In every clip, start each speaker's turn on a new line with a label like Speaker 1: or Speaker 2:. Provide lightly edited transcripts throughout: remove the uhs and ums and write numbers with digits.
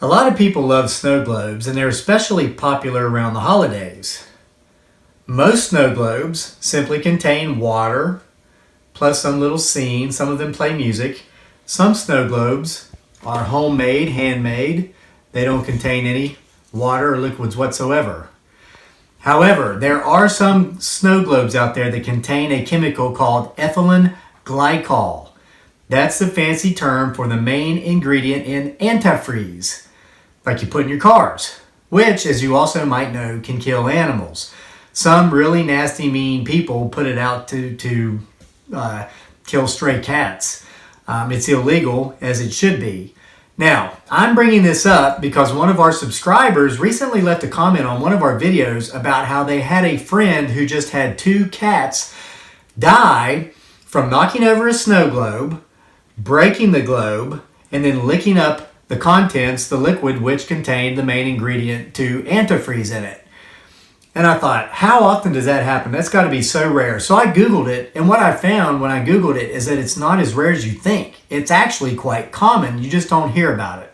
Speaker 1: A lot of people love snow globes, and they're especially popular around the holidays. Most snow globes simply contain water plus some little scene. Some of them play music. Some snow globes are homemade, handmade. They don't contain any water or liquids whatsoever. However, there are some snow globes out there that contain a chemical called ethylene glycol. That's the fancy term for the main ingredient in antifreeze, like you put in your cars, which, as you also might know, can kill animals. Some really nasty, mean people put it out to kill stray cats. It's illegal, as it should be. Now, I'm bringing this up because one of our subscribers recently left a comment on one of our videos about how they had a friend who just had 2 cats die from knocking over a snow globe, breaking the globe, and then licking up the contents, the liquid which contained the main ingredient to antifreeze in it. And I thought, how often does that happen? That's got to be so rare. So I Googled it, and what I found when I Googled it is that it's not as rare as you think. It's actually quite common. You just don't hear about it.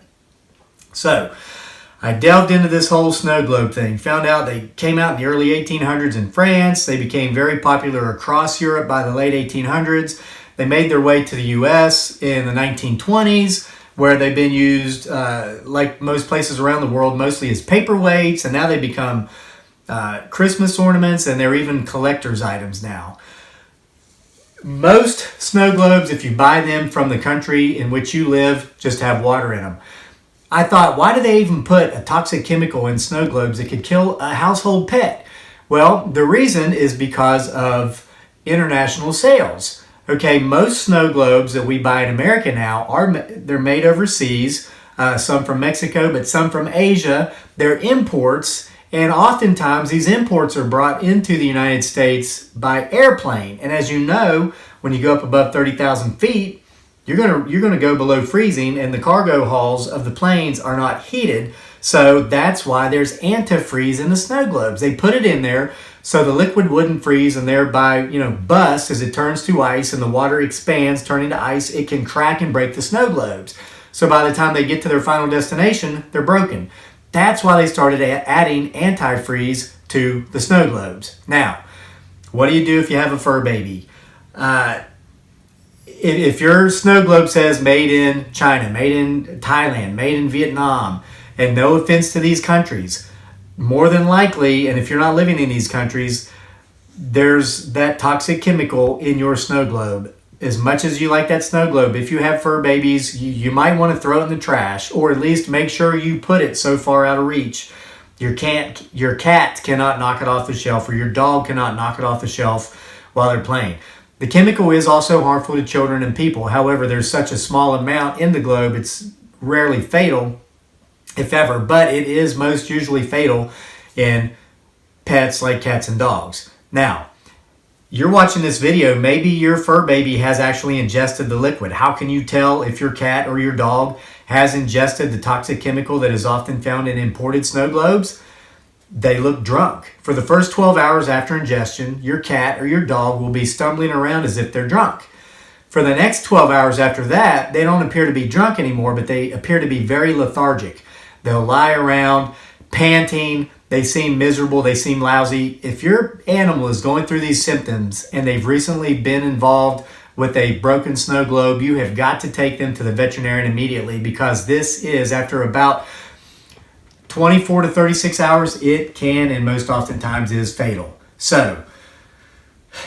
Speaker 1: So I delved into this whole snow globe thing, found out they came out in the early 1800s in France. They became very popular across Europe by the late 1800s. They made their way to the US in the 1920s, where they've been used, like most places around the world, mostly as paperweights, and now they become Christmas ornaments, and they're even collector's items now. Most snow globes, if you buy them from the country in which you live, just have water in them. I thought, why do they even put a toxic chemical in snow globes that could kill a household pet? Well, the reason is because of international sales. Okay, most snow globes that we buy in America now, they're made overseas, some from Mexico, but some from Asia. They're imports. And oftentimes these imports are brought into the United States by airplane. And as you know, when you go up above 30,000 feet, you're gonna go below freezing, and the cargo hulls of the planes are not heated. So that's why there's antifreeze in the snow globes. They put it in there so the liquid wouldn't freeze and thereby, bust as it turns to ice and the water expands, turning to ice. It can crack and break the snow globes. So by the time they get to their final destination, they're broken. That's why they started adding antifreeze to the snow globes. Now, what do you do if you have a fur baby? If your snow globe says made in China, made in Thailand, made in Vietnam, and no offense to these countries, more than likely, and if you're not living in these countries, there's that toxic chemical in your snow globe. As much as you like that snow globe, if you have fur babies, you might want to throw it in the trash, or at least make sure you put it so far out of reach. Your cat cannot knock it off the shelf, or your dog cannot knock it off the shelf while they're playing. The chemical is also harmful to children and people. However, there's such a small amount in the globe, it's rarely fatal, if ever, but it is most usually fatal in pets like cats and dogs. Now, you're watching this video, maybe your fur baby has actually ingested the liquid. How can you tell if your cat or your dog has ingested the toxic chemical that is often found in imported snow globes? They look drunk. For the first 12 hours after ingestion, your cat or your dog will be stumbling around as if they're drunk. For the next 12 hours after that, they don't appear to be drunk anymore, but they appear to be very lethargic. They'll lie around, panting. They seem miserable. They seem lousy. If your animal is going through these symptoms and they've recently been involved with a broken snow globe, you have got to take them to the veterinarian immediately, because this is, after about 24 to 36 hours, it can and most oftentimes is fatal. So,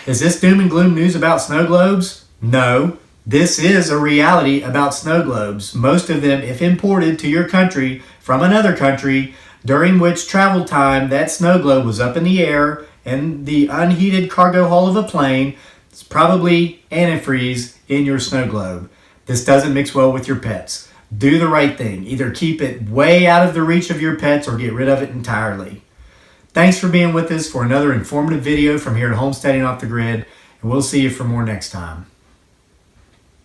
Speaker 1: is this doom and gloom news about snow globes? No. This is a reality about snow globes. Most of them, if imported to your country from another country, during which travel time that snow globe was up in the air and the unheated cargo hull of a plane, it's probably antifreeze in your snow globe. This doesn't mix well with your pets. Do the right thing. Either keep it way out of the reach of your pets or get rid of it entirely. Thanks for being with us for another informative video from here at Homesteading Off the Grid, and we'll see you for more next time.